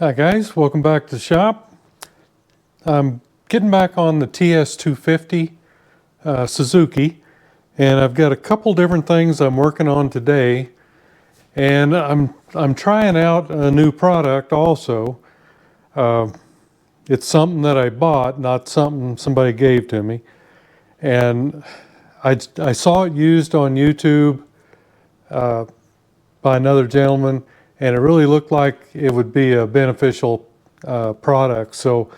Hi guys, welcome back to the shop. I'm getting back on the TS250 Suzuki, and I've got a couple different things I'm working on today, and I'm trying out a new product also. It's something that I bought, not something somebody gave to me, and I saw it used on YouTube by another gentleman, and it really looked like it would be a beneficial product. So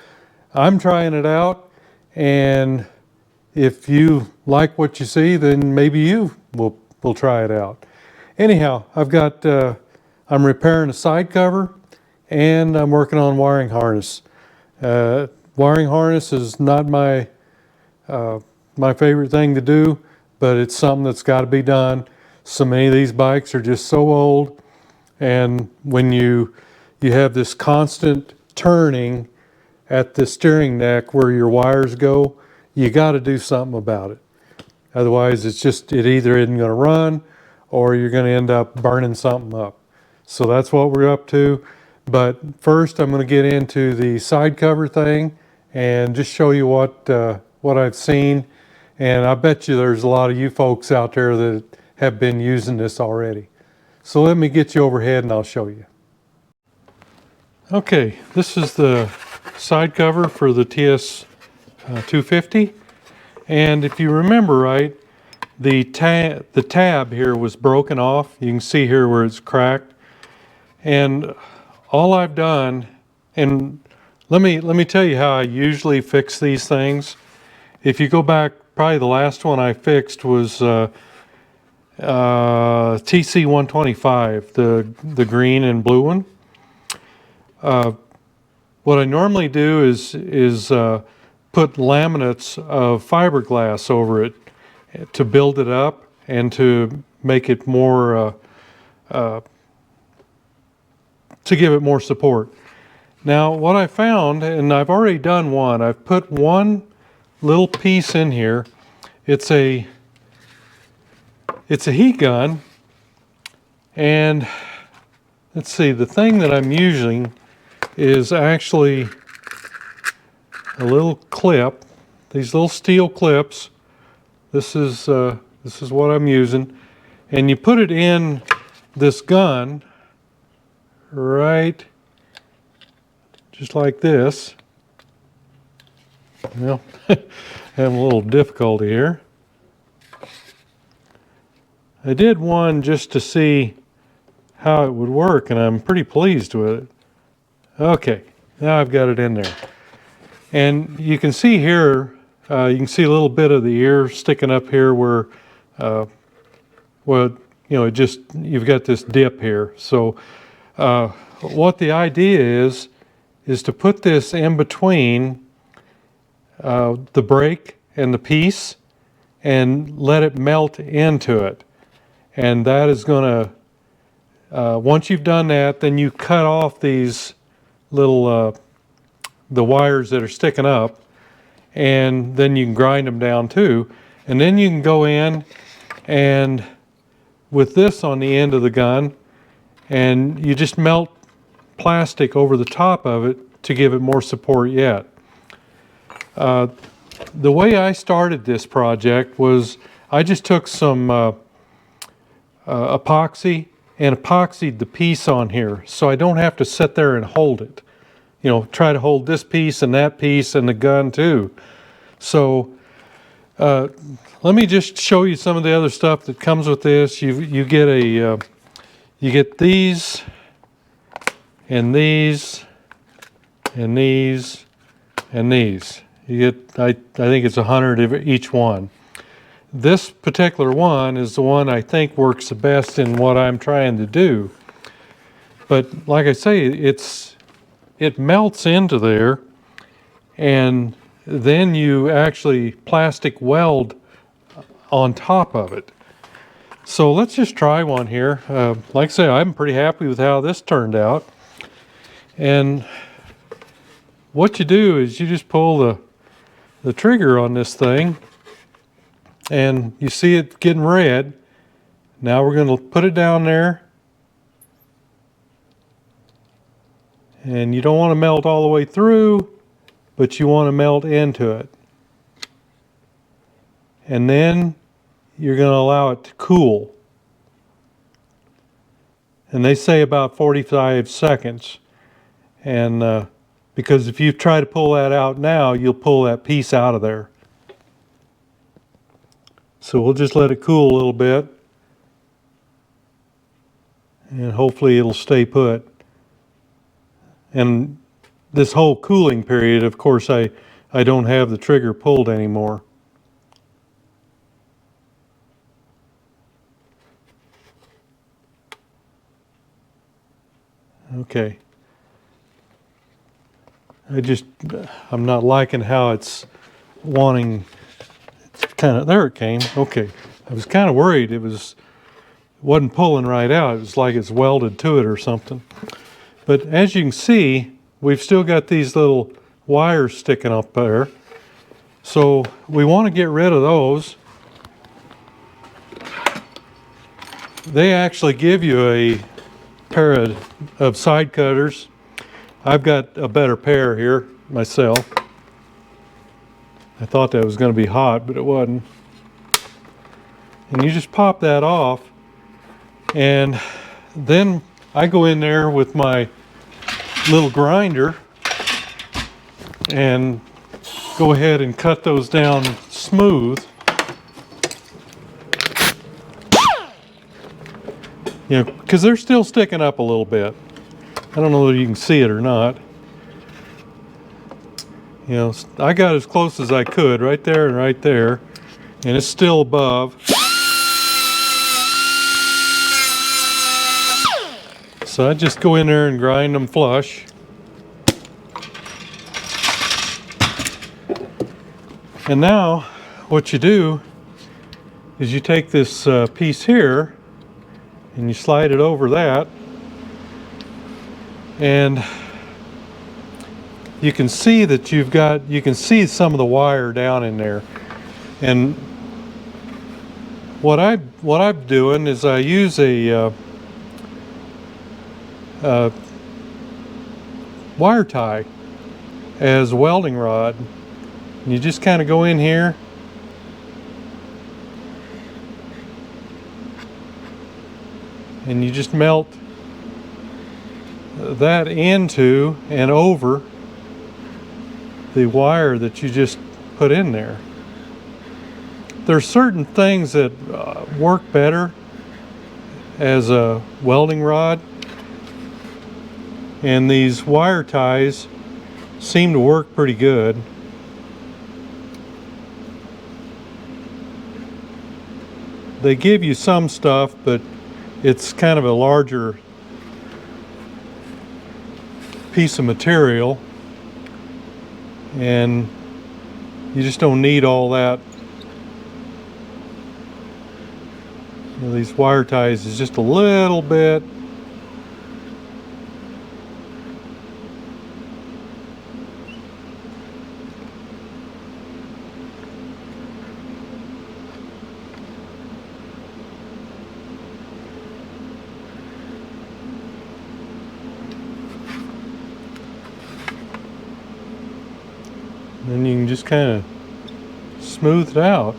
I'm trying it out, and if you like what you see, then maybe you will try it out. Anyhow, I'm repairing a side cover, and I'm working on wiring harness. Wiring harness is not my favorite thing to do, but it's something that's got to be done. So many of these bikes are just so old, and when you have this constant turning at the steering neck where your wires go, you got to do something about it. Otherwise, it either isn't going to run, or you're going to end up burning something up. So that's what we're up to. But first, I'm going to get into the side cover thing and just show you what I've seen. And I bet you there's a lot of you folks out there that have been using this already. So let me get you overhead and I'll show you. Okay, this is the side cover for the TS250. And if you remember right, the tab here was broken off. You can see here where it's cracked. And all I've done, and let me tell you how I usually fix these things. If you go back, probably the last one I fixed was TC125, the green and blue one. What I normally do is put laminates of fiberglass over it to build it up and to make it more, to give it more support. Now what I found, and I've already done one, I've put one little piece in here. It's a heat gun, and let's see, the thing that I'm using is actually a little clip, these little steel clips. This is what I'm using, and you put it in this gun right just like this. Well, having a little difficulty here. I did one just to see how it would work, and I'm pretty pleased with it. Okay, now I've got it in there. And you can see here, you can see a little bit of the ear sticking up here where, well, you know, you've got this dip here. So what the idea is to put this in between the brake and the piece and let it melt into it. And that is going to, once you've done that, then you cut off these little, the wires that are sticking up, and then you can grind them down too. And then you can go in and with this on the end of the gun, and you just melt plastic over the top of it to give it more support yet. The way I started this project was I just took some epoxy and epoxied the piece on here, so I don't have to sit there and hold it. You know, try to hold this piece and that piece and the gun too. So let me just show you some of the other stuff that comes with this. You get these and these and these and these. You get, I think it's 100 of each one. This particular one is the one I think works the best in what I'm trying to do. But like I say, it melts into there, and then you actually plastic weld on top of it. So let's just try one here. Like I say, I'm pretty happy with how this turned out. And what you do is you just pull the trigger on this thing, and you see it getting red. Now we're going to put it down there, And you don't want to melt all the way through, but you want to melt into it. And then you're going to allow it to cool. And they say about 45 seconds. And because if you try to pull that out now, you'll pull that piece out of there. So we'll just let it cool a little bit. And hopefully it'll stay put. And this whole cooling period, of course, I don't have the trigger pulled anymore. Okay. I'm not liking how it's wanting, it's kind of, there it came. Okay. I was kind of worried it wasn't pulling right out. It was like it's welded to it or something. But as you can see, we've still got these little wires sticking up there. So we want to get rid of those. They actually give you a pair of side cutters. I've got a better pair here myself. I thought that was going to be hot, but it wasn't. And you just pop that off, and then I go in there with my little grinder and go ahead and cut those down smooth. You know, because they're still sticking up a little bit. I don't know whether you can see it or not. You know, I got as close as I could, right there and right there, and it's still above. So I just go in there and grind them flush. And now what you do is you take this piece here and you slide it over that, and you can see that you can see some of the wire down in there. And what I'm doing is I use a wire tie as a welding rod. And you just kind of go in here and you just melt that into and over the wire that you just put in there. There's certain things that work better as a welding rod, and these wire ties seem to work pretty good. They give you some stuff, but it's kind of a larger piece of material, and you just don't need all that. You know, these wire ties is just a little bit. Then you can just kind of smooth it out.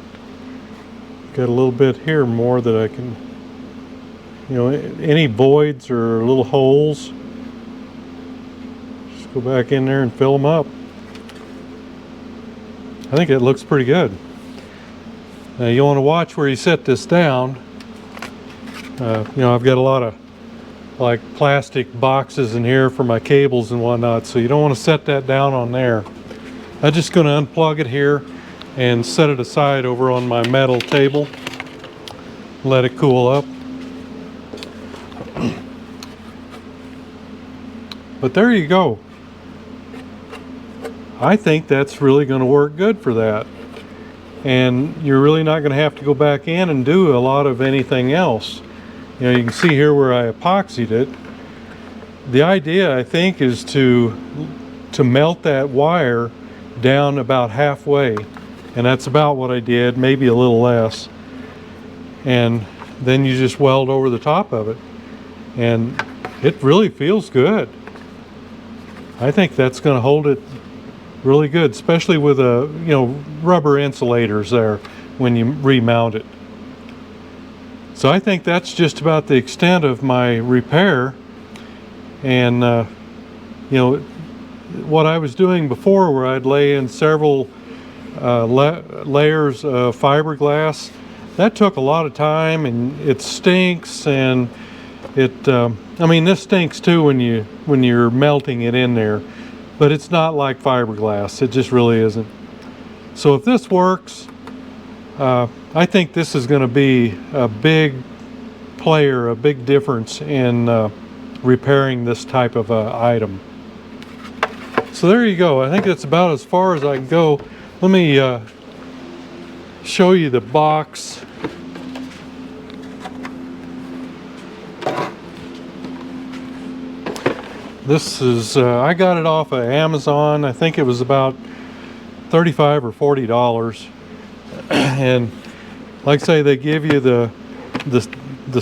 Got a little bit here more that I can, you know, any voids or little holes, just go back in there and fill them up. I think it looks pretty good. Now you want to watch where you set this down. You know, I've got a lot of like plastic boxes in here for my cables and whatnot, so you don't want to set that down on there. I'm just going to unplug it here and set it aside over on my metal table. Let it cool up. But there you go. I think that's really going to work good for that. And you're really not going to have to go back in and do a lot of anything else. You know, you can see here where I epoxied it. The idea, I think, is to melt that wire down about halfway, and that's about what I did, maybe a little less. And then you just weld over the top of it, and it really feels good. I think that's going to hold it really good, especially with a, you know, rubber insulators there when you remount it. So I think that's just about the extent of my repair. And you know, what I was doing before, where I'd lay in several layers of fiberglass, that took a lot of time, and it stinks, and it I mean, this stinks too when you're melting it in there, but it's not like fiberglass. It just really isn't. So if this works, I think this is going to be a big player, a big difference in repairing this type of item. So there you go. I think that's about as far as I can go. Let me show you the box. This is, I got it off of Amazon. I think it was about $35 or $40. And like I say, they give you the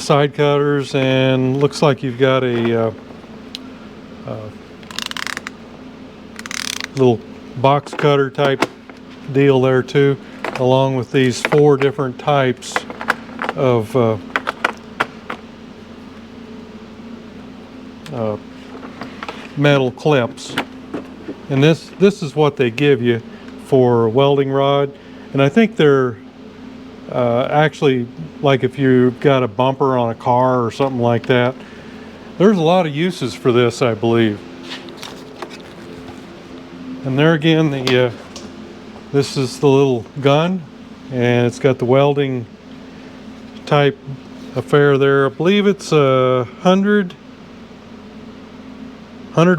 side cutters, and looks like you've got a little box cutter type deal there too, along with these 4 different types of metal clips. And this is what they give you for a welding rod. And I think they're actually, like if you've got a bumper on a car or something like that, there's a lot of uses for this, I believe. And there again, this is the little gun, and it's got the welding type affair there. I believe it's 100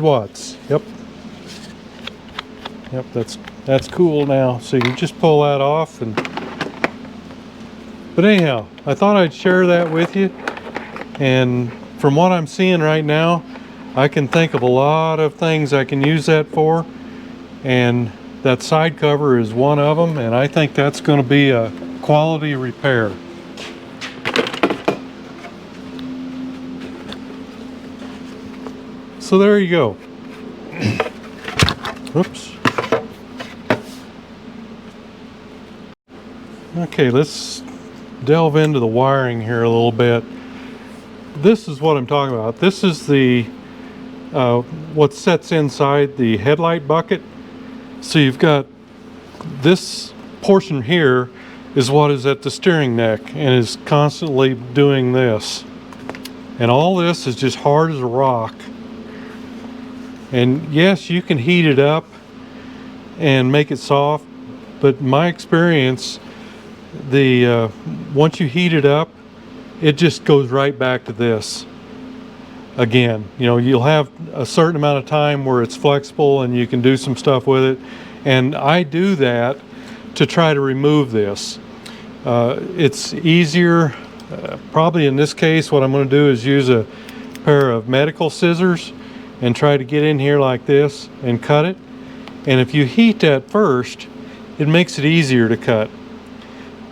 watts. Yep, that's cool now. So you just pull that off. But anyhow, I thought I'd share that with you. And from what I'm seeing right now, I can think of a lot of things I can use that for. And that side cover is one of them, and I think that's going to be a quality repair. So there you go. Oops. Okay, let's delve into the wiring here a little bit. This is what I'm talking about. This is the what sets inside the headlight bucket. So you've got this portion here is what is at the steering neck and is constantly doing this. And all this is just hard as a rock. And yes, you can heat it up and make it soft, but in my experience, once you heat it up, it just goes right back to this again. You know, you'll have a certain amount of time where it's flexible and you can do some stuff with it, and I do that to try to remove this. It's easier, probably in this case what I'm going to do is use a pair of medical scissors and try to get in here like this and cut it. And if you heat that first, it makes it easier to cut.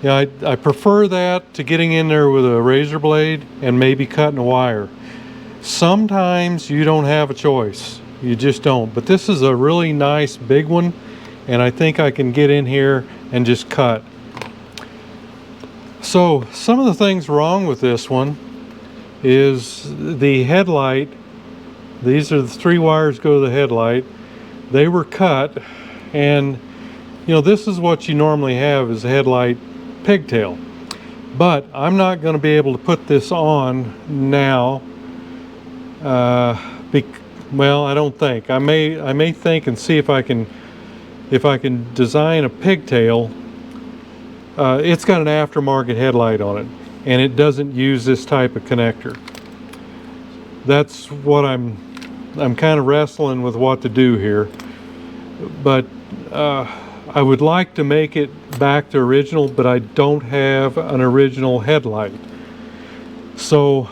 Yeah, I prefer that to getting in there with a razor blade and maybe cutting a wire. Sometimes you don't have a choice. You just don't. But this is a really nice big one, and I think I can get in here and just cut. So some of the things wrong with this one is the headlight. These are the 3 wires go to the headlight. They were cut, and you know, this is what you normally have is a headlight pigtail. But I'm not going to be able to put this on now. Well, I don't think. I may think and see if I can design a pigtail. It's got an aftermarket headlight on it, and it doesn't use this type of connector. That's what I'm kind of wrestling with what to do here. But I would like to make it back to original, but I don't have an original headlight. So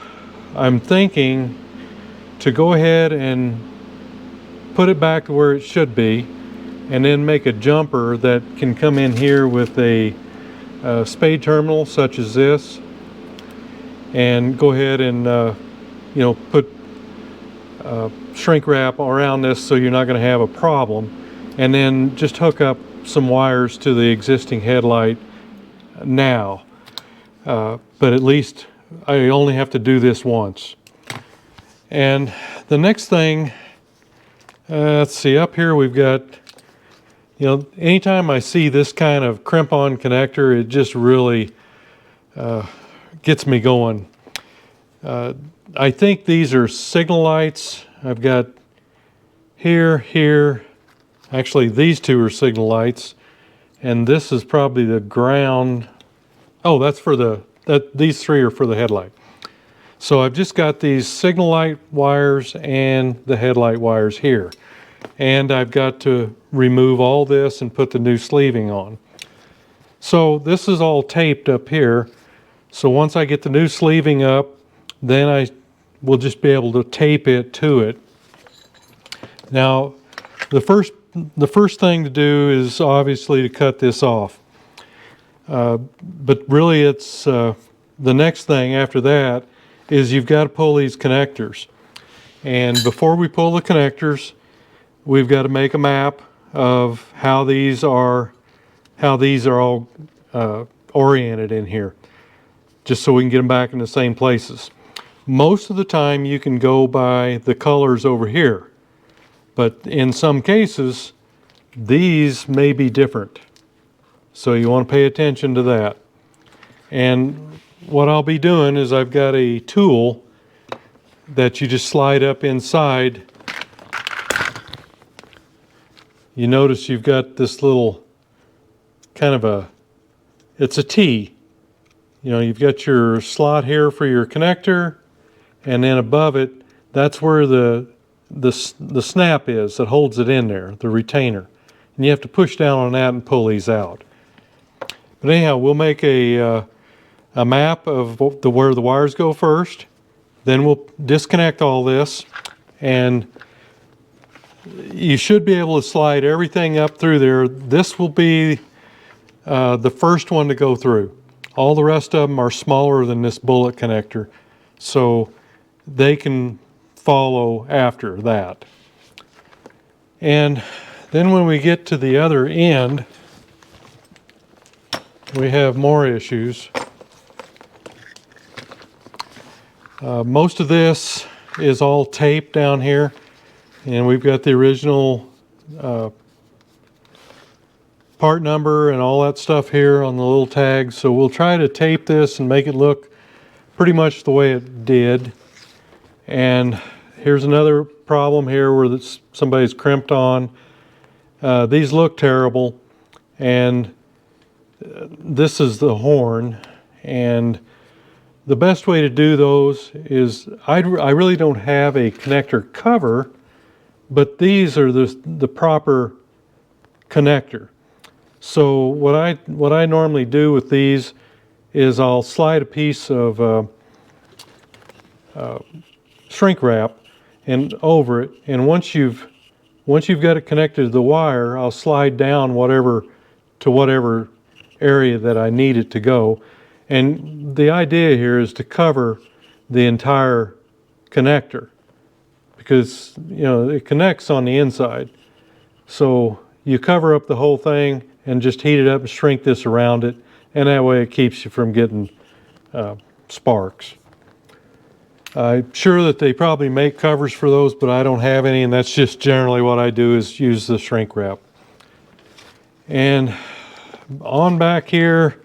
I'm thinking to go ahead and put it back to where it should be, and then make a jumper that can come in here with a spade terminal such as this, and go ahead and you know, put shrink wrap around this so you're not going to have a problem, and then just hook up some wires to the existing headlight now. But at least I only have to do this once. And the next thing, let's see, up here we've got, you know, anytime I see this kind of crimp-on connector, it just really gets me going. I think these are signal lights. I've got here, actually these two are signal lights, and this is probably the ground. Oh, that's for these three are for the headlight. So I've just got these signal light wires and the headlight wires here. And I've got to remove all this and put the new sleeving on. So this is all taped up here. So once I get the new sleeving up, then I will just be able to tape it to it. Now, the first thing to do is obviously to cut this off. But really it's the next thing after that is you've got to pull these connectors. And before we pull the connectors, we've got to make a map of how these are all oriented in here, just so we can get them back in the same places. Most of the time you can go by the colors over here, but in some cases these may be different. So you want to pay attention to that. And what I'll be doing is I've got a tool that you just slide up inside. You notice you've got this little kind of it's a T. You know, you've got your slot here for your connector, and then above it, that's where the snap is that holds it in there, the retainer. And you have to push down on that and pull these out. But anyhow, we'll make a map of where the wires go first. Then we'll disconnect all this, and you should be able to slide everything up through there. This will be the first one to go through. All the rest of them are smaller than this bullet connector, so they can follow after that. And then when we get to the other end, we have more issues. Most of this is all taped down here, and we've got the original part number and all that stuff here on the little tags. So we'll try to tape this and make it look pretty much the way it did. And here's another problem here where somebody's crimped on. These look terrible, and this is the horn. And the best way to do those is, I really don't have a connector cover, but these are the proper connector. So what I normally do with these is I'll slide a piece of shrink wrap and over it, and once you've got it connected to the wire, I'll slide down to whatever area that I need it to go. And the idea here is to cover the entire connector, because you know it connects on the inside. So you cover up the whole thing and just heat it up and shrink this around it, and that way it keeps you from getting sparks. I'm sure that they probably make covers for those, but I don't have any, and that's just generally what I do, is use the shrink wrap. And on back here,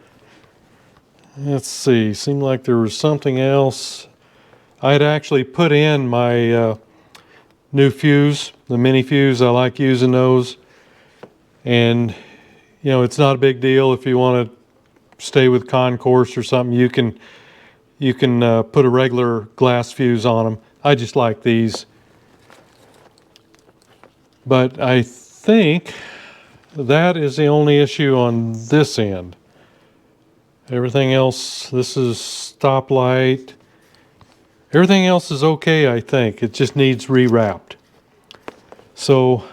let's see, seemed like there was something else. I had actually put in my new fuse, the mini fuse. I like using those. And, you know, it's not a big deal if you want to stay with concourse or something. You can put a regular glass fuse on them. I just like these. But I think that is the only issue on this end. Everything else, this is stoplight. Everything else is okay, I think. It just needs rewrapped. So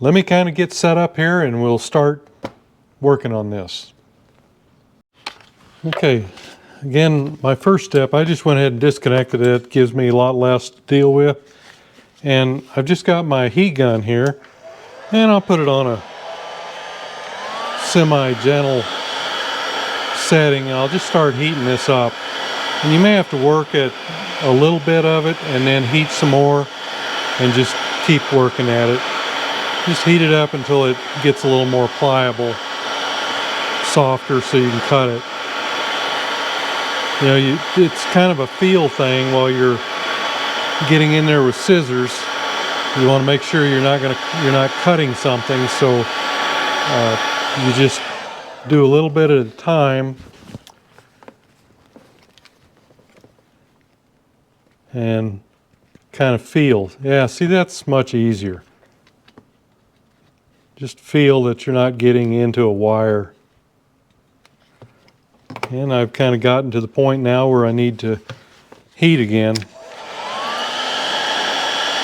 let me kind of get set up here and we'll start working on this. Okay, again, my first step, I just went ahead and disconnected it. It gives me a lot less to deal with. And I've just got my heat gun here, and I'll put it on a semi-gentle setting, and I'll just start heating this up. And you may have to work at a little bit of it and then heat some more and just keep working at it. Just heat it up until it gets a little more pliable, softer, so you can cut it. You know, it's kind of a feel thing while you're getting in there with scissors. You want to make sure you're not cutting something, so you just do a little bit at a time and kind of feel. Yeah, see, that's much easier. Just feel that you're not getting into a wire. And I've kind of gotten to the point now where I need to heat again.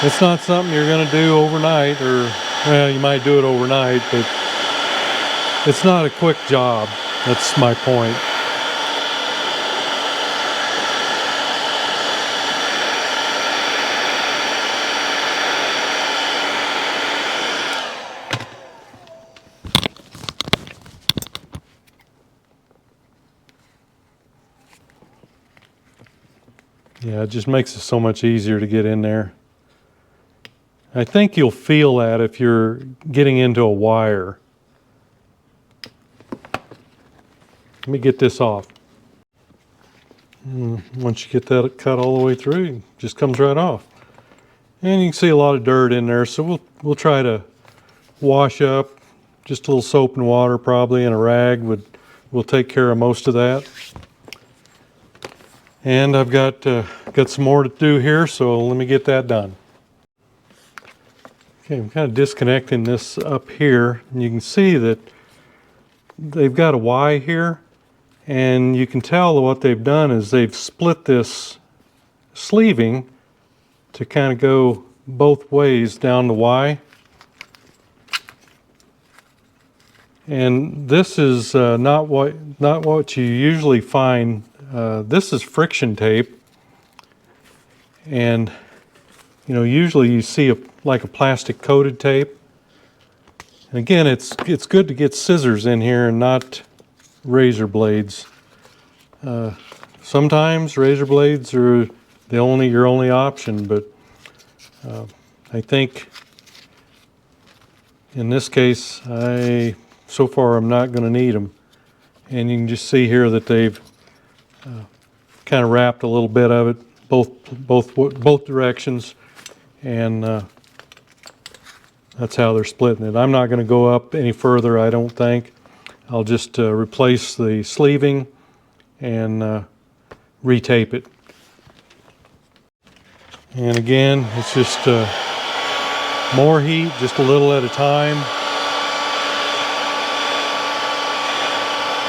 It's not something you're going to do overnight, or, well, you might do it overnight, but it's not a quick job. That's my point. Yeah, it just makes it so much easier to get in there. I think you'll feel that if you're getting into a wire. Let me get this off. And once you get that cut all the way through, it just comes right off. And you can see a lot of dirt in there, so we'll try to wash up. Just a little soap and water probably, and a rag will take care of most of that. And I've got some more to do here, so let me get that done. Okay, I'm kind of disconnecting this up here, and you can see that they've got a Y here, and you can tell that what they've done is they've split this sleeving to kind of go both ways down the Y. And this is not what you usually find. This is friction tape, and you know, usually you see like a plastic coated tape. And again, it's good to get scissors in here and not razor blades. Sometimes razor blades are your only option, but I think in this case, so far I'm not going to need them. And you can just see here that they've kind of wrapped a little bit of it both directions, and that's how they're splitting it. I'm not going to go up any further, I don't think. I'll just replace the sleeving and retape it. And again, it's just more heat, just a little at a time.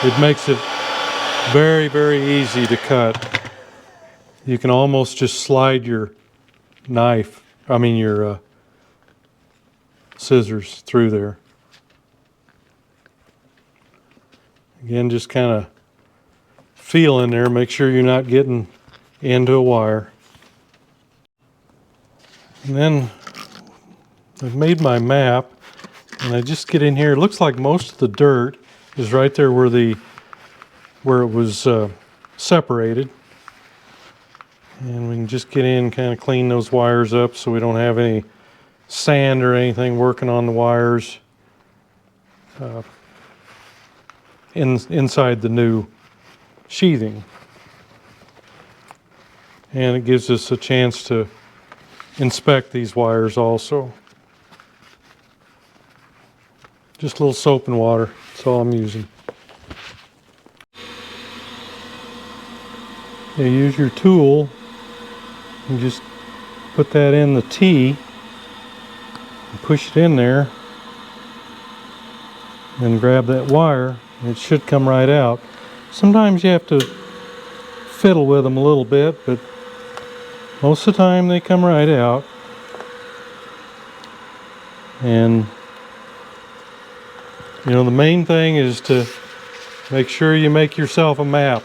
It makes it very, very easy to cut. You can almost just slide your your scissors through there. Again, just kind of feel in there, make sure you're not getting into a wire. And then I've made my map, and I just get in here. It looks like most of the dirt is right there where it was separated. And we can just get in and kind of clean those wires up so we don't have any sand or anything working on the wires inside the new sheathing. And it gives us a chance to inspect these wires also. Just a little soap and water, that's all I'm using. You use your tool and just put that in the T and push it in there and grab that wire, and it should come right out. Sometimes you have to fiddle with them a little bit, but most of the time they come right out. And you know, the main thing is to make sure you make yourself a map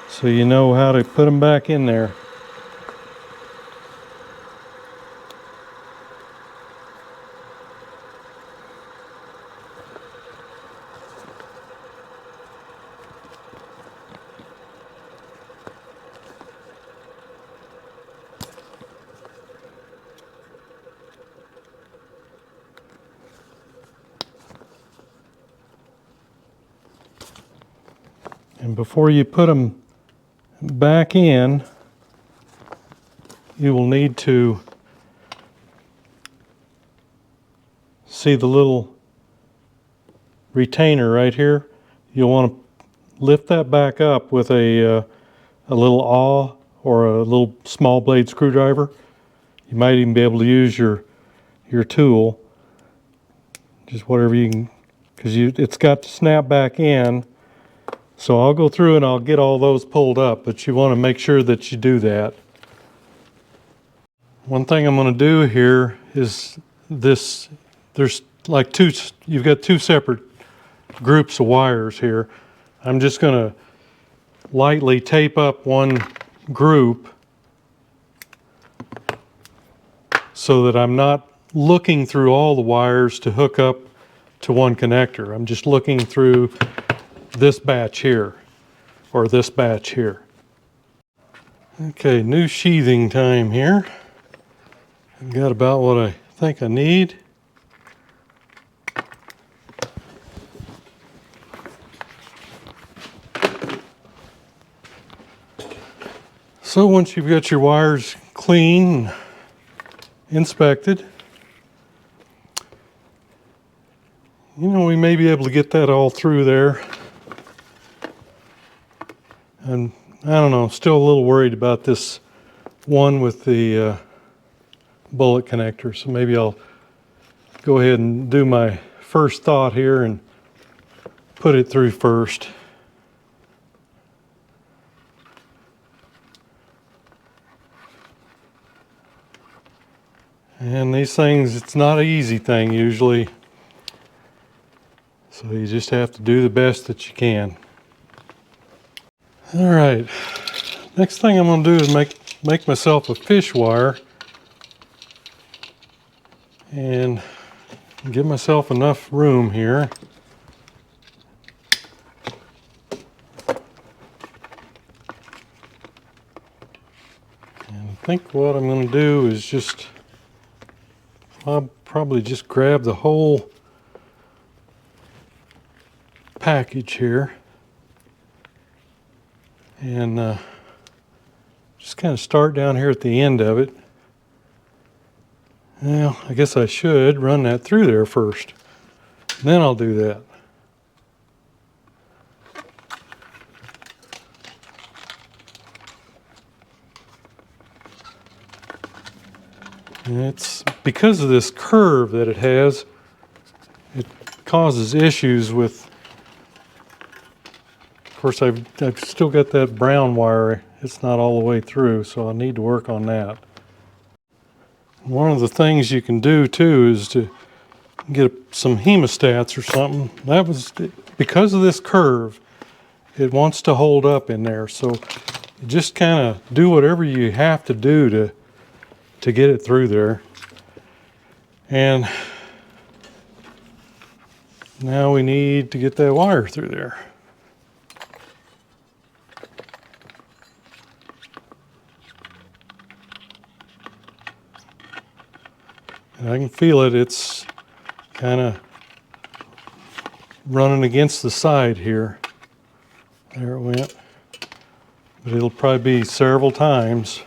so you know how to put them back in there. And before you put them back in, you will need to see the little retainer right here. You'll want to lift that back up with a little awl or a little small blade screwdriver. You might even be able to use your tool, just whatever you can, because it's got to snap back in. So I'll go through and I'll get all those pulled up, but you want to make sure that you do that. One thing I'm going to do here is this. There's like you've got two separate groups of wires here. I'm just going to lightly tape up one group so that I'm not looking through all the wires to hook up to one connector. I'm just looking through this batch here, or this batch here. Okay, new sheathing time here. I've got about what I think I need. So once you've got your wires clean and inspected, we may be able to get that all through there. And I don't know, still a little worried about this one with the bullet connector. So maybe I'll go ahead and do my first thought here and put it through first. And these things, it's not an easy thing usually. So you just have to do the best that you can. All right, next thing I'm going to do is make myself a fish wire and give myself enough room here. And I think what I'm going to do is I'll probably just grab the whole package here and just kind of start down here at the end of it. Well, I guess I should run that through there first, then I'll do that. And it's because of this curve that it has, it causes issues with, of course I've still got that brown wire, it's not all the way through, so I need to work on that. One of the things you can do too is to get some hemostats or something. That was because of this curve, it wants to hold up in there, so you just kind of do whatever you have to do to get it through there. And now we need to get that wire through there. And I can feel it, it's kind of running against the side here. There it went. But it'll probably be several times.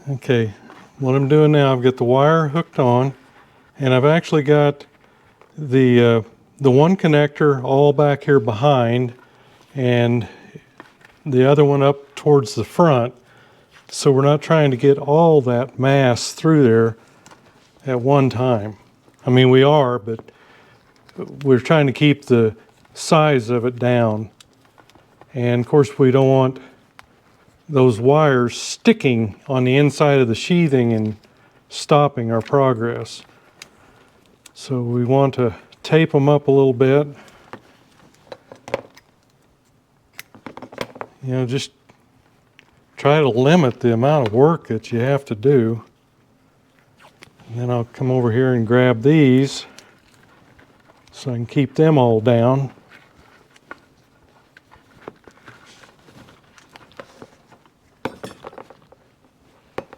Okay, what I'm doing now, I've got the wire hooked on, and I've actually got the one connector all back here behind, and the other one up towards the front. So we're not trying to get all that mass through there at one time. I mean, we are, but we're trying to keep the size of it down. And of course, we don't want those wires sticking on the inside of the sheathing and stopping our progress. So we want to tape them up a little bit. Just try to limit the amount of work that you have to do. And then I'll come over here and grab these so I can keep them all down.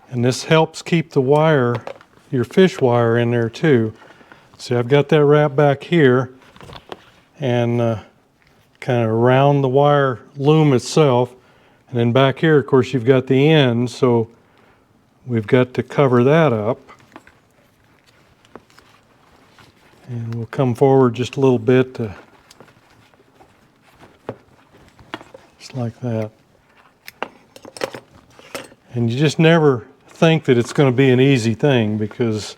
And this helps keep the wire, your fish wire, in there too. See, I've got that wrapped back here, and kind of around the wire loom itself. And then back here, of course, you've got the end, so we've got to cover that up. And we'll come forward just a little bit to, just like that. And you just never think that it's going to be an easy thing, because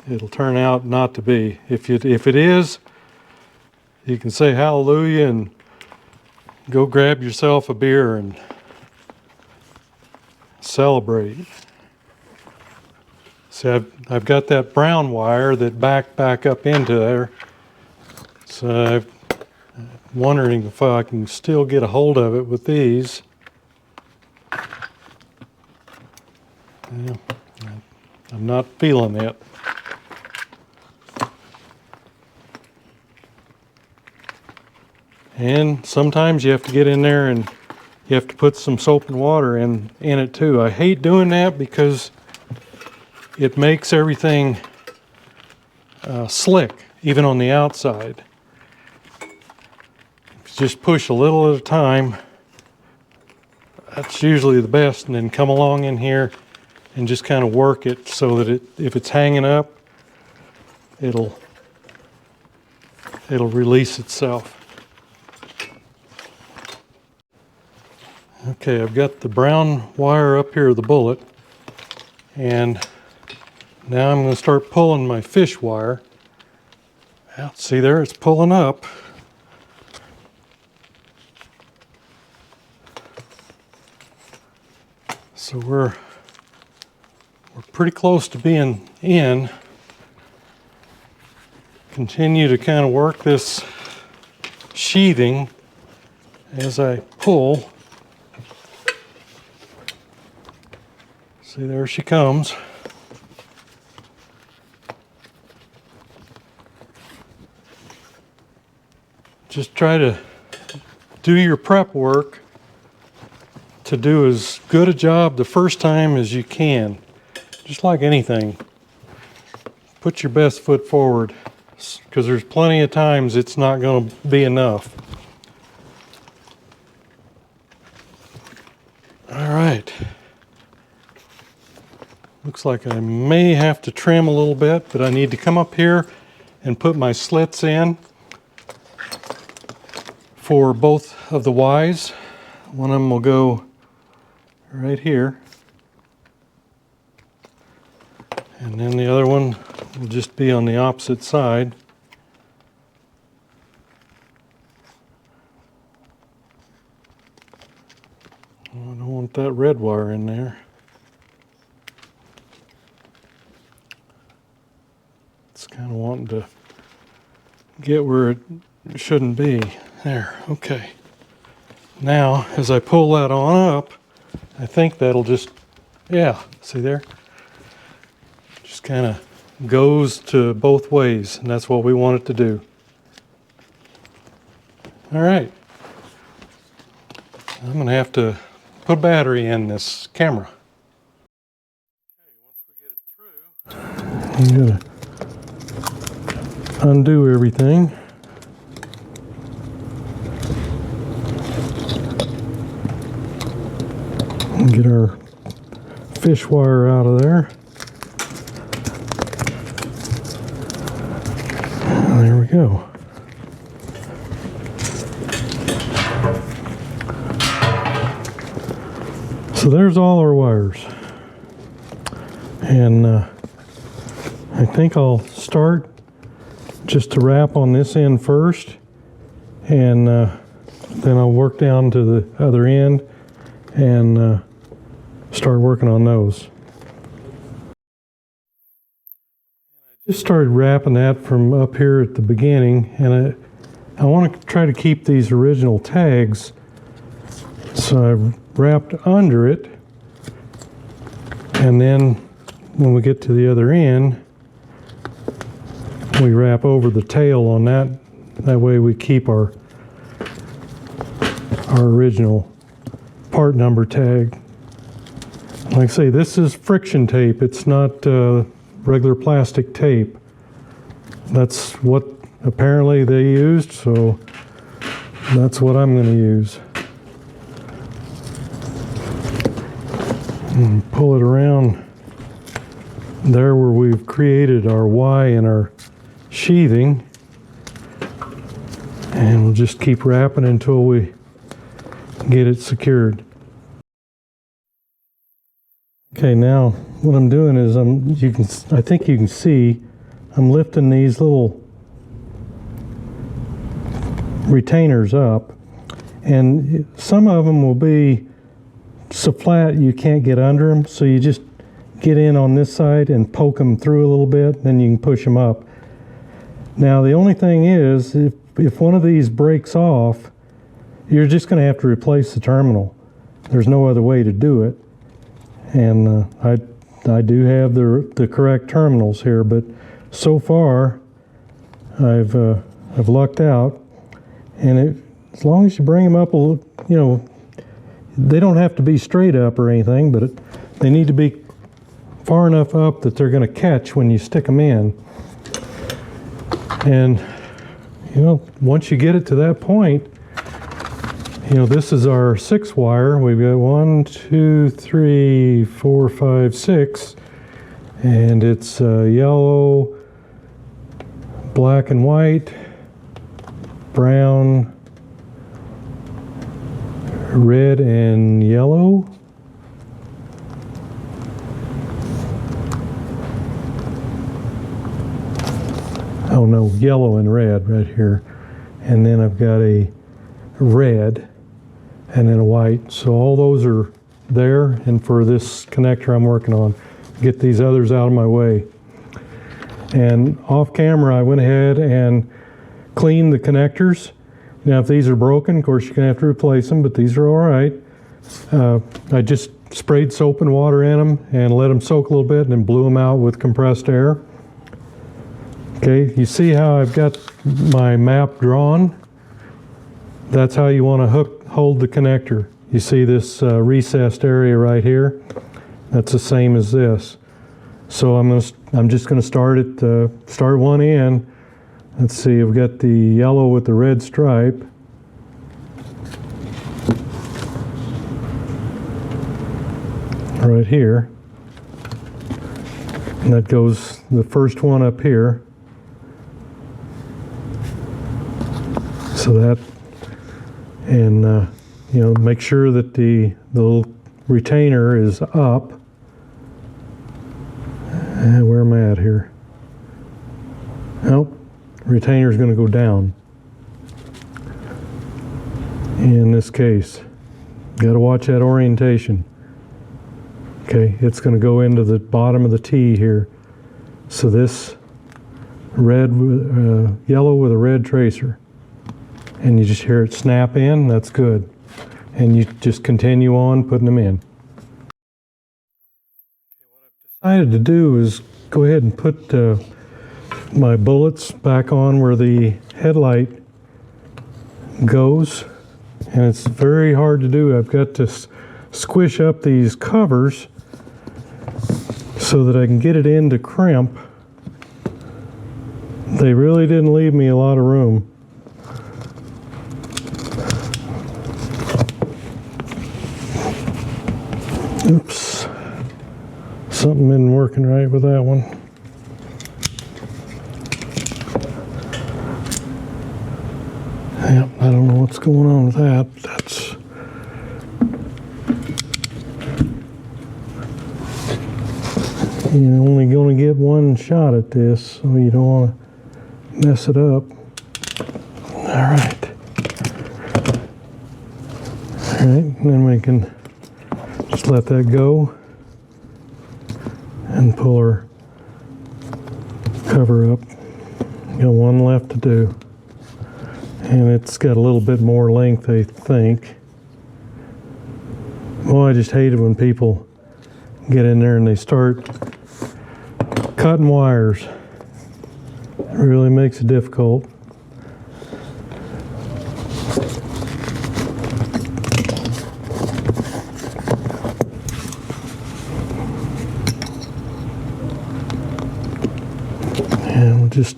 it'll turn out not to be. If it is, you can say hallelujah and go grab yourself a beer and celebrate. See, I've got that brown wire that back up into there. So I'm wondering if I can still get a hold of it with these. Yeah, I'm not feeling it. And sometimes you have to get in there and you have to put some soap and water in it too. I hate doing that because it makes everything slick, even on the outside. If you just push a little at a time, that's usually the best. And then come along in here and just kind of work it so that if it's hanging up, it'll release itself. Okay, I've got the brown wire up here, the bullet, and now I'm going to start pulling my fish wire out. See there, it's pulling up. So we're pretty close to being in. Continue to kind of work this sheathing as I pull. See, there she comes. Just try to do your prep work to do as good a job the first time as you can. Just like anything. Put your best foot forward, because there's plenty of times it's not going to be enough. All right. Looks like I may have to trim a little bit, but I need to come up here and put my slits in for both of the Ys. One of them will go right here, and then the other one will just be on the opposite side. I don't want that red wire in there. It's kind of wanting to get where it shouldn't be. There, okay. Now, as I pull that on up, I think that'll just, yeah, see there? Just kind of goes to both ways, and that's what we want it to do. All right. I'm going to have to put a battery in this camera. Okay, once we get it through, I'm going to undo everything. And get our fish wire out of there. And there we go. So there's all our wires. And I think I'll start just to wrap on this end first, and then I'll work down to the other end and start working on those. I just started wrapping that from up here at the beginning, and I want to try to keep these original tags, so I've wrapped under it, and then when we get to the other end, we wrap over the tail on that. That way we keep our original part number tag. Like I say, this is friction tape. It's not regular plastic tape. that's what apparently they used, so that's what I'm going to use. And pull it around there where we've created our Y and our sheathing, and we'll just keep wrapping until we get it secured. Okay, now what I'm doing is I think you can see I'm lifting these little retainers up, and some of them will be so flat you can't get under them, so you just get in on this side and poke them through a little bit, then you can push them up. Now the only thing is, if one of these breaks off, you're just going to have to replace the terminal. There's no other way to do it. And I do have the correct terminals here, but so far I've lucked out. And as long as you bring them up a little, you know, they don't have to be straight up or anything, but they need to be far enough up that they're going to catch when you stick them in. And you know, once you get it to that point, you know, this is our 6-wire. We've got 1, 2, 3, 4, 5, 6, and it's yellow, black and white, brown, red and yellow. Oh no, yellow and red right here. And then I've got a red and then a white. So all those are there, and for this connector I'm working on, get these others out of my way. And off camera I went ahead and cleaned the connectors. Now if these are broken, of course you're going to have to replace them, but these are all right. I just sprayed soap and water in them and let them soak a little bit and then blew them out with compressed air. Okay, you see how I've got my map drawn? That's how you want to hold the connector. You see this recessed area right here? That's the same as this. So I'm just going to start one in. Let's see, I've got the yellow with the red stripe. Right here. And that goes the first one up here. So that, and you know, make sure that the little retainer is up. Where am I at here? Nope. Retainer is going to go down. In this case, got to watch that orientation. Okay, it's going to go into the bottom of the T here. So this red, yellow with a red tracer, and you just hear it snap in. That's good, and you just continue on putting them in. What I've decided to do is go ahead and put my bullets back on where the headlight goes, and it's very hard to do. I've got to squish up these covers so that I can get it in to crimp. They really didn't leave me a lot of room. Oops, something isn't working right with that one. Yep, I don't know what's going on with that. That's you're only going to get one shot at this, so you don't want to mess it up. All right. All right, and then we can just let that go and pull our cover up. Got one left to do. And it's got a little bit more length, I think. Well, I just hate it when people get in there and they start cutting wires. It really makes it difficult. And we'll just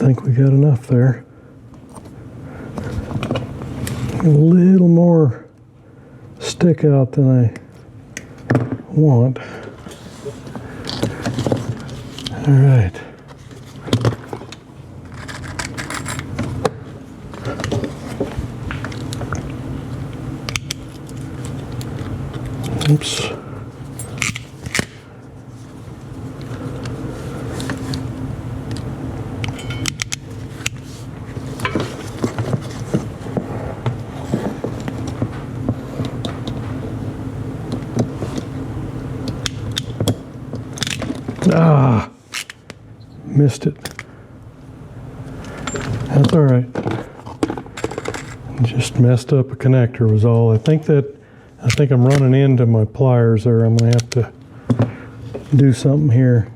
think we got enough there. A little more stick out than I want. All right. Oops. Ah, missed it. That's all right. Just messed up a connector was all. I think I'm running into my pliers there. I'm gonna have to do something here.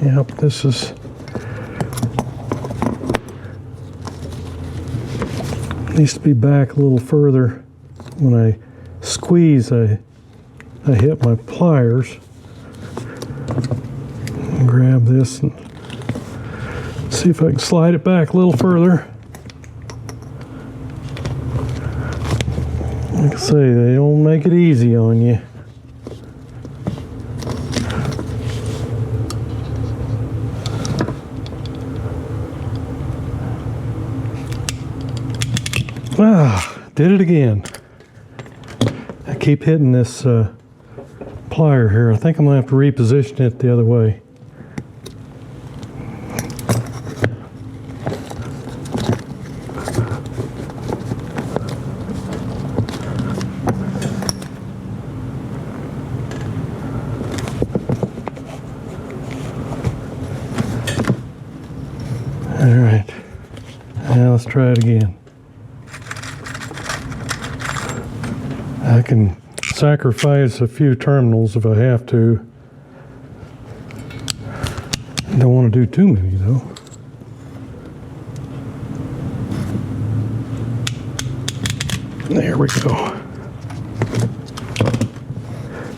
Yep, this is needs to be back a little further. When I squeeze, I hit my pliers. Grab this and see if I can slide it back a little further. Like I say, they don't make it easy on you. Ah, did it again. I keep hitting this plier here. I think I'm gonna have to reposition it the other way. All right, now let's try it again. I can sacrifice a few terminals if I have to. Don't want to do too many though. There we go.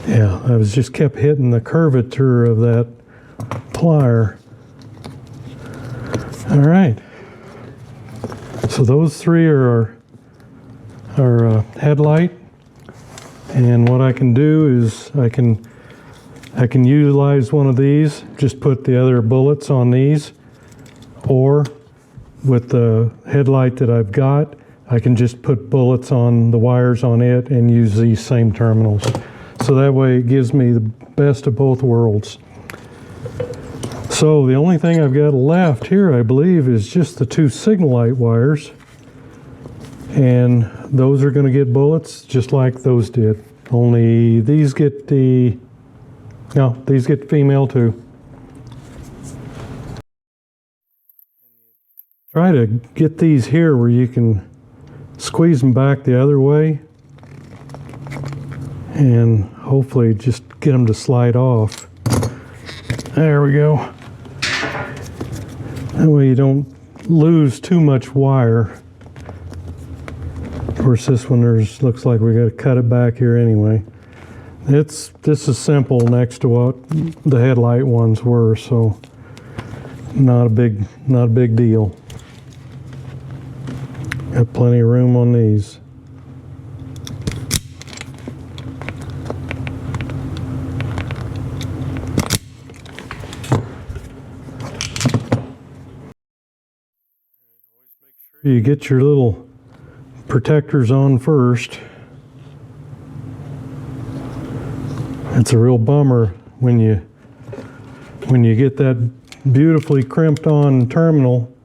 Yeah, I was just kept hitting the curvature of that plier. All right. So those three are our headlight. And what I can do is I can utilize one of these, just put the other bullets on these, or with the headlight that I've got, I can just put bullets on the wires on it and use these same terminals. So that way it gives me the best of both worlds. So the only thing I've got left here, I believe, is just the two signal light wires. And those are going to get bullets just like those did. Only these get these get female too. Try to get these here where you can squeeze them back the other way and hopefully just get them to slide off. There we go. That way you don't lose too much wire. Of course, this one looks like we got to cut it back here anyway. This is simple next to what the headlight ones were, so not a big deal. Got plenty of room on these. You get your little protectors on first. It's a real bummer when you get that beautifully crimped on terminal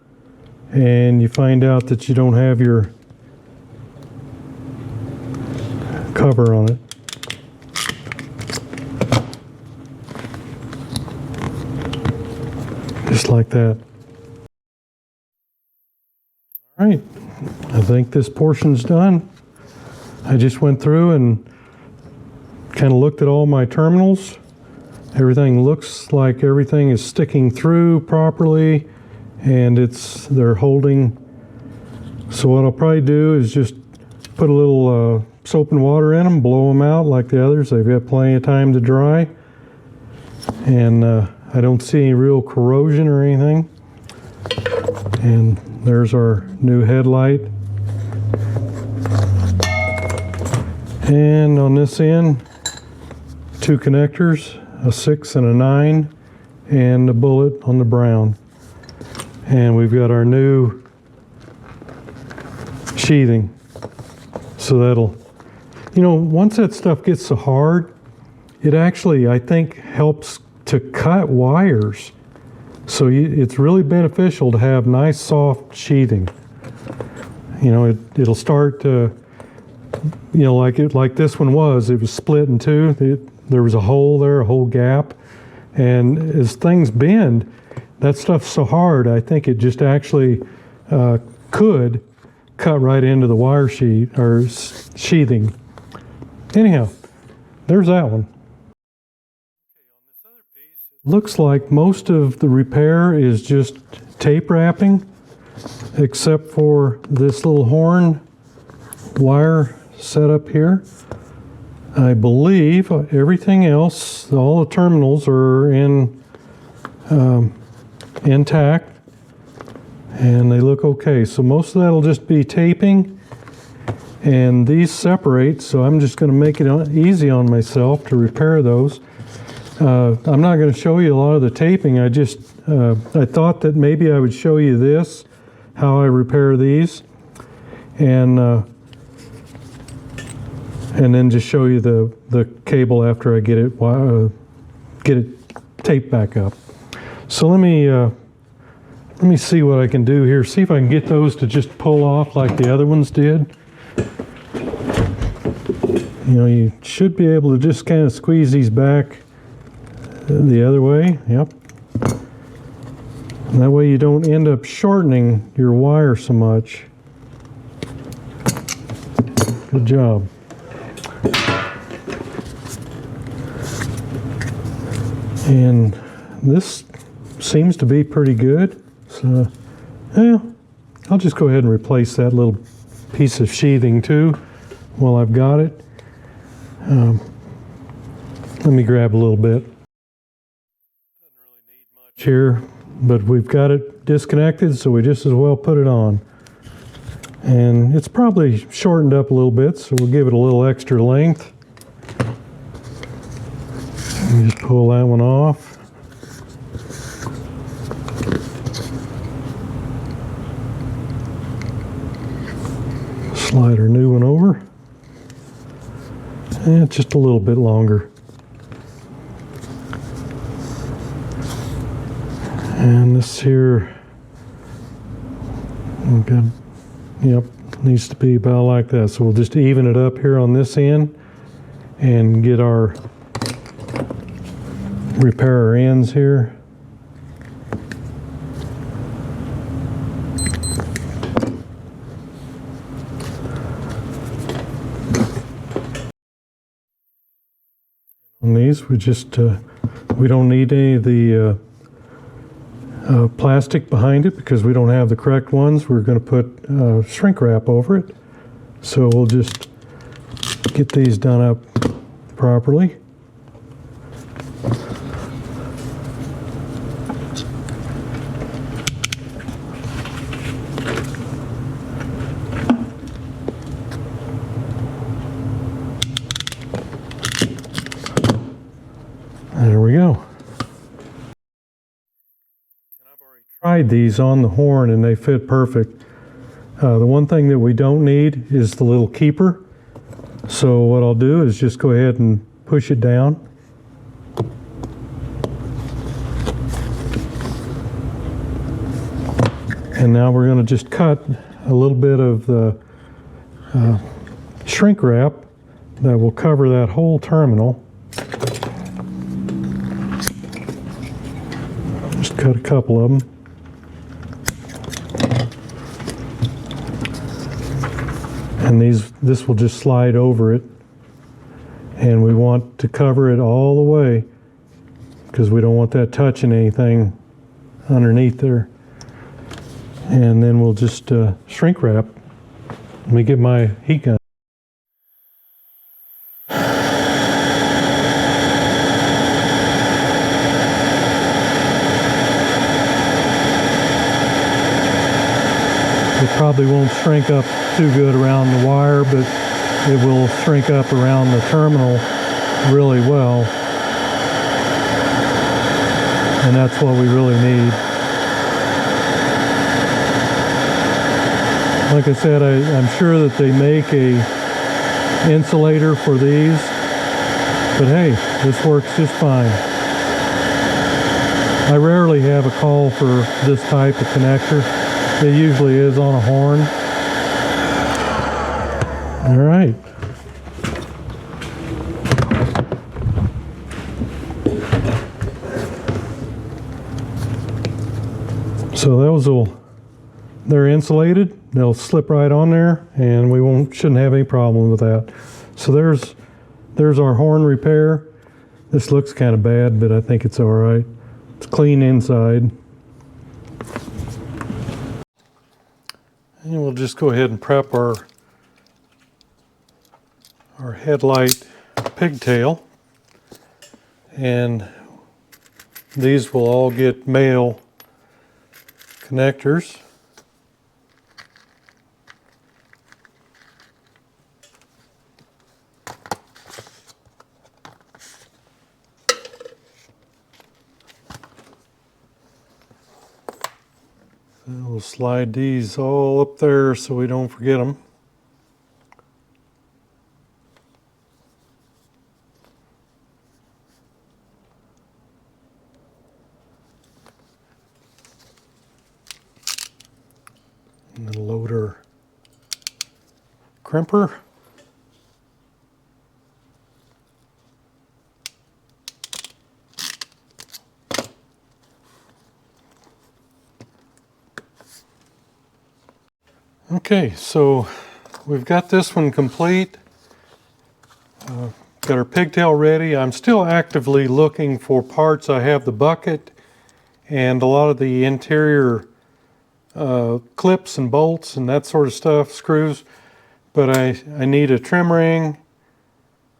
and you find out that you don't have your cover on it. Just like that. All right, I think this portion's done. I just went through and kind of looked at all my terminals. Everything looks like everything is sticking through properly and they're holding. So what I'll probably do is just put a little soap and water in them, blow them out like the others. They've got plenty of time to dry. And I don't see any real corrosion or anything. And there's our new headlight. And on this end, 2 connectors, a 6 and a 9, and a bullet on the brown. And we've got our new sheathing. So that'll, you know, once that stuff gets so hard, it actually, I think, helps to cut wires. So it's really beneficial to have nice soft sheathing. You know, it'll start to, you know, like this one was, it was split in two. There was a hole there, a whole gap. And as things bend, that stuff's so hard, I think it just actually could cut right into the wire sheet or sheathing. Anyhow, there's that one. Looks like most of the repair is just tape wrapping, except for this little horn wire setup here. I believe everything else, all the terminals are intact and they look okay. So most of that will just be taping, and these separate, so I'm just going to make it easy on myself to repair those. I'm not going to show you a lot of the taping. I thought that maybe I would show you this, how I repair these, and then just show you the cable after I get it taped back up. So let me see what I can do here. See if I can get those to just pull off like the other ones did. You know, you should be able to just kind of squeeze these back the other way. Yep. And that way you don't end up shortening your wire so much. Good job. And this seems to be pretty good. So, yeah, I'll just go ahead and replace that little piece of sheathing too while I've got it. Let me grab a little bit. Doesn't really need much here, but we've got it disconnected, so we just as well put it on. And it's probably shortened up a little bit, so we'll give it a little extra length. Just pull that one off. Slide our new one over. And it's just a little bit longer. And this here, okay, yep, needs to be about like that. So we'll just even it up here on this end and get our repair our ends here. On these, we don't need any of the plastic behind it because we don't have the correct ones. We're going to put shrink wrap over it. So we'll just get these done up properly. There we go. I've already tried these on the horn and they fit perfect. The one thing that we don't need is the little keeper. So what I'll do is just go ahead and push it down. And now we're going to just cut a little bit of the shrink wrap that will cover that whole terminal. Just cut a couple of them. And this will just slide over it. And we want to cover it all the way because we don't want that touching anything underneath there. And then we'll just shrink wrap. Let me get my heat gun. probably won't shrink up too good around the wire, but it will shrink up around the terminal really well. And that's what we really need. Like I said, I'm sure that they make a insulator for these, but hey, this works just fine. I rarely have a call for this type of connector. It usually is on a horn. All right. So they're insulated. They'll slip right on there, and we shouldn't have any problem with that. So there's our horn repair. This looks kind of bad, but I think it's all right. It's clean inside. And we'll just go ahead and prep our headlight pigtail. And these will all get male connectors. We'll slide these all up there so we don't forget them. And then load our crimper. Okay, so we've got this one complete. Got our pigtail ready. I'm still actively looking for parts. I have the bucket and a lot of the interior clips and bolts and that sort of stuff, screws, but I need a trim ring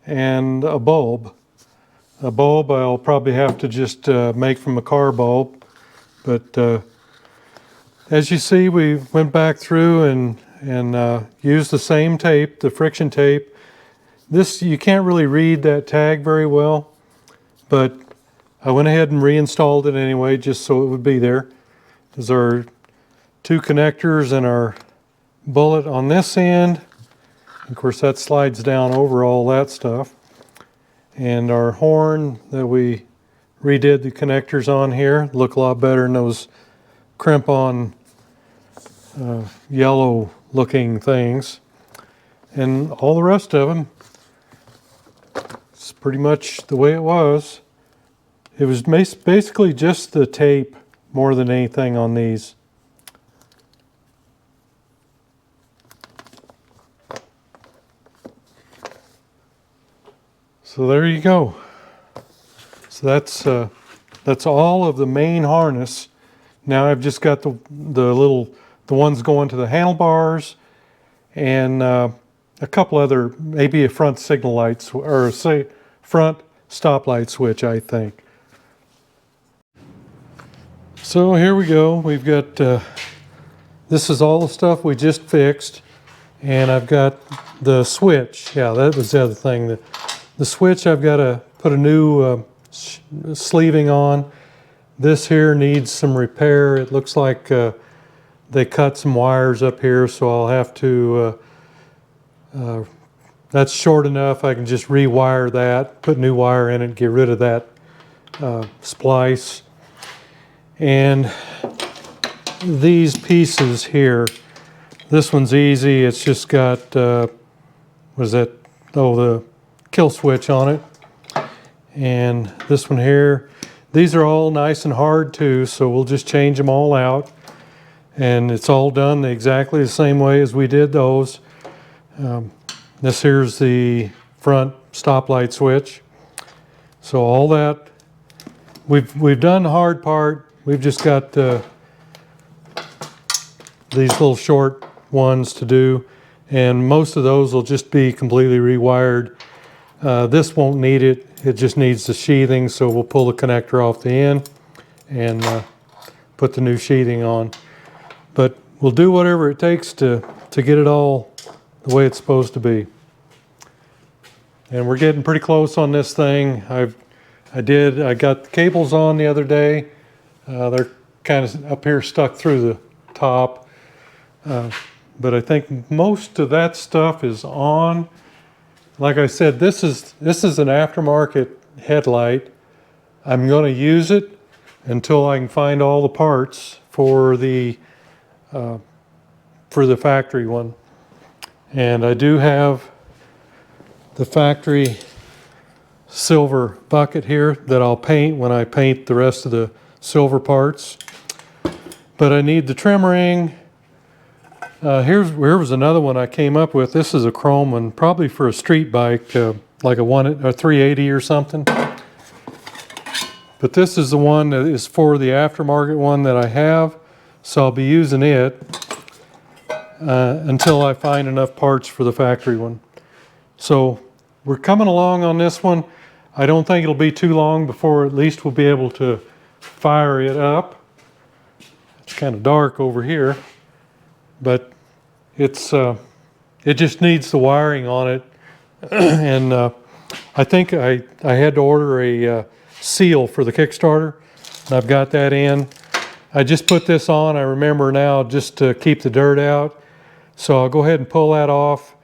and a bulb. A bulb I'll probably have to just make from a car bulb, but as you see, we went back through and used the same tape, the friction tape. This, you can't really read that tag very well, but I went ahead and reinstalled it anyway, just so it would be there. There's our two connectors and our bullet on this end. Of course, that slides down over all that stuff. And our horn that we redid the connectors on here look a lot better than those crimp-on yellow looking things, and all the rest of them, it's pretty much the way it was. It was basically just the tape more than anything on these. So there you go. So that's all of the main harness. Now I've just got the ones going to the handlebars, and a couple other, maybe a front signal light, or say front stoplight switch, I think. So here we go. We've got, this is all the stuff we just fixed, and I've got the switch. Yeah, that was the other thing. The switch, I've got to put a new sleeving on. This here needs some repair. It looks like they cut some wires up here, so I'll have to, that's short enough. I can just rewire that, put new wire in it, get rid of that splice. And these pieces here, this one's easy. It's just got, what is that? Oh, the kill switch on it. And this one here, these are all nice and hard too, so we'll just change them all out. And it's all done exactly the same way as we did those. This here's the front stoplight switch. So all that, we've done the hard part. We've just got these little short ones to do, and most of those will just be completely rewired. This won't need it. It just needs the sheathing, so we'll pull the connector off the end and put the new sheathing on. But we'll do whatever it takes to get it all the way it's supposed to be. And we're getting pretty close on this thing. I got the cables on the other day. They're kind of up here stuck through the top. But I think most of that stuff is on. Like I said, this is an aftermarket headlight. I'm going to use it until I can find all the parts for the factory one. And I do have the factory silver bucket here that I'll paint when I paint the rest of the silver parts. But I need the trim ring. Here was another one I came up with. This is a chrome one, probably for a street bike, like a 380 or something. But this is the one that is for the aftermarket one that I have, so I'll be using it until I find enough parts for the factory one. So we're coming along on this one. I don't think it'll be too long before at least we'll be able to fire it up. It's kind of dark over here, but it just needs the wiring on it. And I think I had to order a seal for the Kickstarter, and I've got that in. I just put this on, I remember now, just to keep the dirt out. So I'll go ahead and pull that off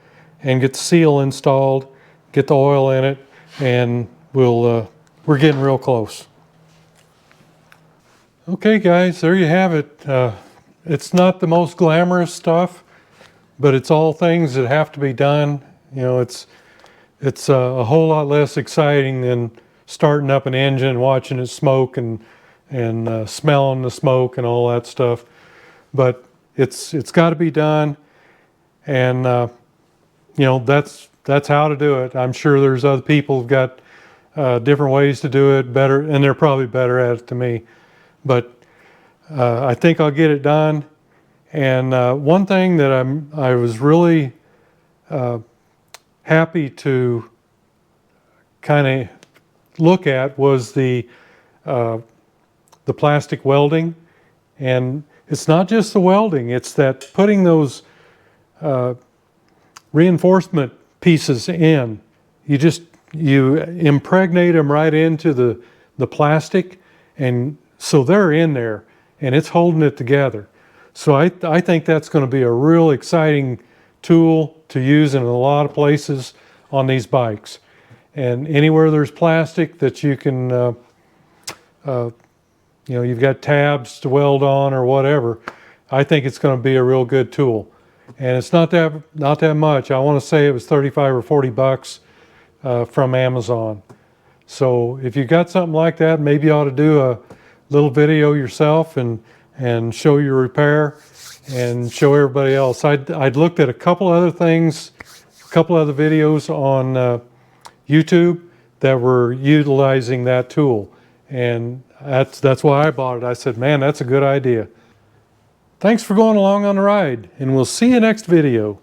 and get the seal installed, get the oil in it, and we're getting real close. Okay guys, there you have it. It's not the most glamorous stuff, but it's all things that have to be done. You know, it's a whole lot less exciting than starting up an engine and watching it smoke and smelling the smoke and all that stuff. But it's got to be done, and you know, that's how to do it. I'm sure there's other people who've got different ways to do it better, and they're probably better at it than me. But I think I'll get it done. And one thing that I was really happy to kind of look at was the plastic welding. And it's not just the welding, it's that putting those reinforcement pieces in. You impregnate them right into the plastic, and so they're in there and it's holding it together. So I think that's going to be a real exciting tool to use in a lot of places on these bikes. And anywhere there's plastic that you can, you know, you've got tabs to weld on or whatever, I think it's going to be a real good tool. And it's not that much. I want to say it was 35 or 40 bucks from Amazon. So if you got something like that, maybe you ought to do a little video yourself and show your repair and show everybody else. I'd looked at a couple other things, a couple other videos on YouTube that were utilizing that tool, and that's why I bought it. I said, man, that's a good idea. Thanks for going along on the ride, and we'll see you next video.